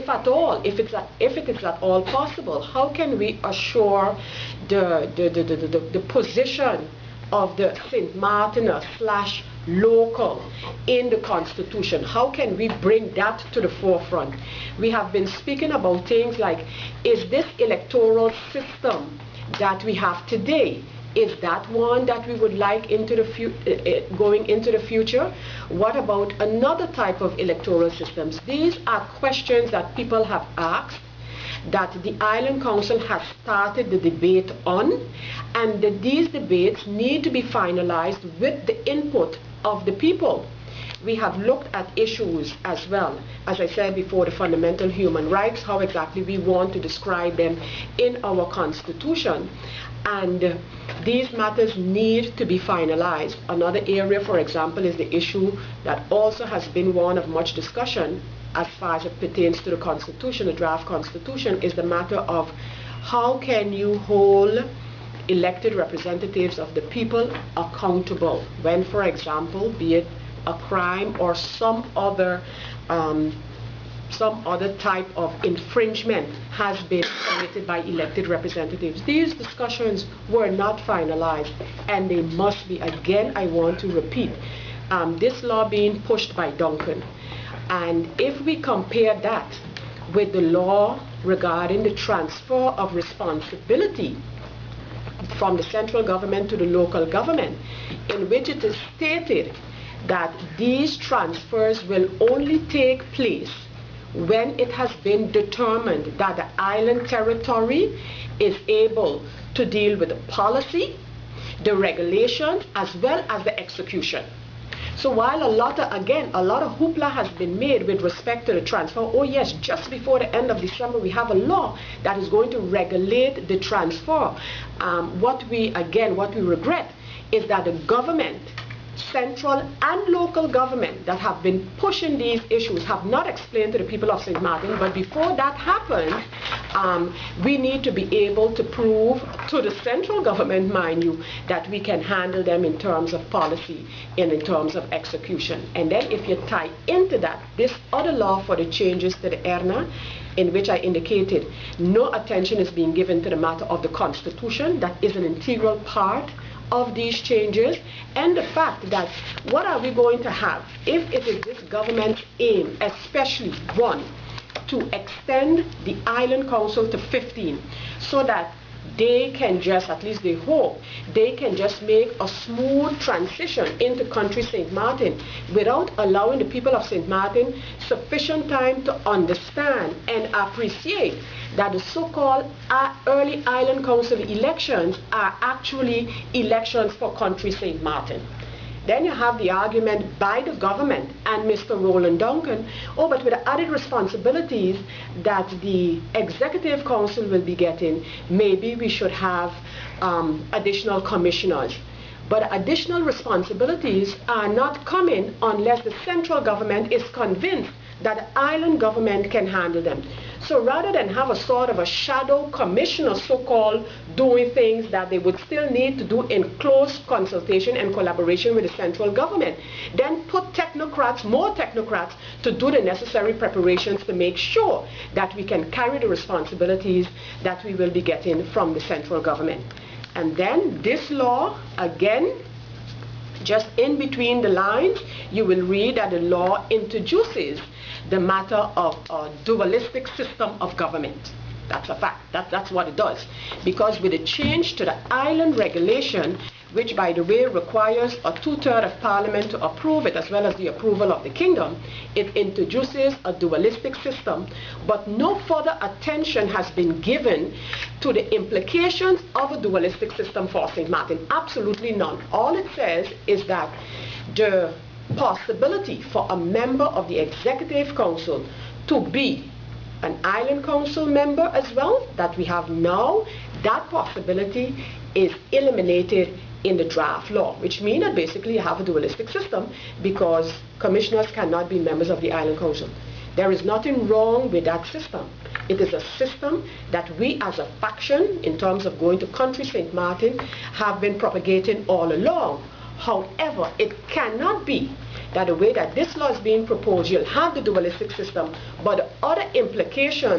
if at all, if it is at all possible, how can we assure the position of the St. Martiner / local in the Constitution? How can we bring that to the forefront? We have been speaking about things like, is this electoral system that we have today, is that one that we would like into the going into the future? What about another type of electoral systems? These are questions that people have asked, that the Island Council has started the debate on, and that these debates need to be finalized with the input of the people. We have looked at issues as well, as I said before, the fundamental human rights, how exactly we want to describe them in our Constitution. And these matters need to be finalized. Another area, for example, is the issue that also has been one of much discussion as far as it pertains to the Constitution, the draft Constitution, is the matter of how can you hold elected representatives of the people accountable when, for example, be it a crime or some other type of infringement has been committed by elected representatives. These discussions were not finalized, and they must be. Again, I want to repeat, this law being pushed by Duncan, and if we compare that with the law regarding the transfer of responsibility from the central government to the local government, in which it is stated that these transfers will only take place when it has been determined that the island territory is able to deal with the policy, the regulations, as well as the execution. So while a lot of hoopla has been made with respect to the transfer, oh yes, just before the end of December we have a law that is going to regulate the transfer. What we regret is that the government, central and local government, that have been pushing these issues have not explained to the people of St. Martin. But before that happens, we need to be able to prove to the central government, mind you, that we can handle them in terms of policy and in terms of execution. And then if you tie into that this other law for the changes to the ERNA, in which I indicated no attention is being given to the matter of the Constitution, that is an integral part of these changes, and the fact that what are we going to have if it is this government's aim, especially one, to extend the Island Council to 15, so that they can just, at least they hope, they can just make a smooth transition into country St. Martin without allowing the people of St. Martin sufficient time to understand and appreciate that the so-called early Island Council elections are actually elections for country St. Martin. Then you have the argument by the government and Mr. Roland Duncan, oh, but with the added responsibilities that the Executive Council will be getting, maybe we should have additional commissioners. But additional responsibilities are not coming unless the central government is convinced that the island government can handle them. So rather than have a sort of a shadow commissioner, so-called, doing things that they would still need to do in close consultation and collaboration with the central government, then put technocrats, more technocrats, to do the necessary preparations to make sure that we can carry the responsibilities that we will be getting from the central government. And then this law, again, just in between the lines, you will read that the law introduces the matter of a dualistic system of government. That's a fact. That's what it does. Because with a change to the island regulation, which by the way requires a 2/3 of Parliament to approve it, as well as the approval of the Kingdom, it introduces a dualistic system, but no further attention has been given to the implications of a dualistic system for St. Martin. Absolutely none. All it says is that the possibility for a member of the Executive Council to be an Island Council member as well, that we have now, that possibility is eliminated in the draft law, which means that basically you have a dualistic system because commissioners cannot be members of the Island Council. There is nothing wrong with that system. It is a system that we as a faction, in terms of going to country St. Martin, have been propagating all along. However, it cannot be that the way that this law is being proposed, you'll have the dualistic system, but the other implications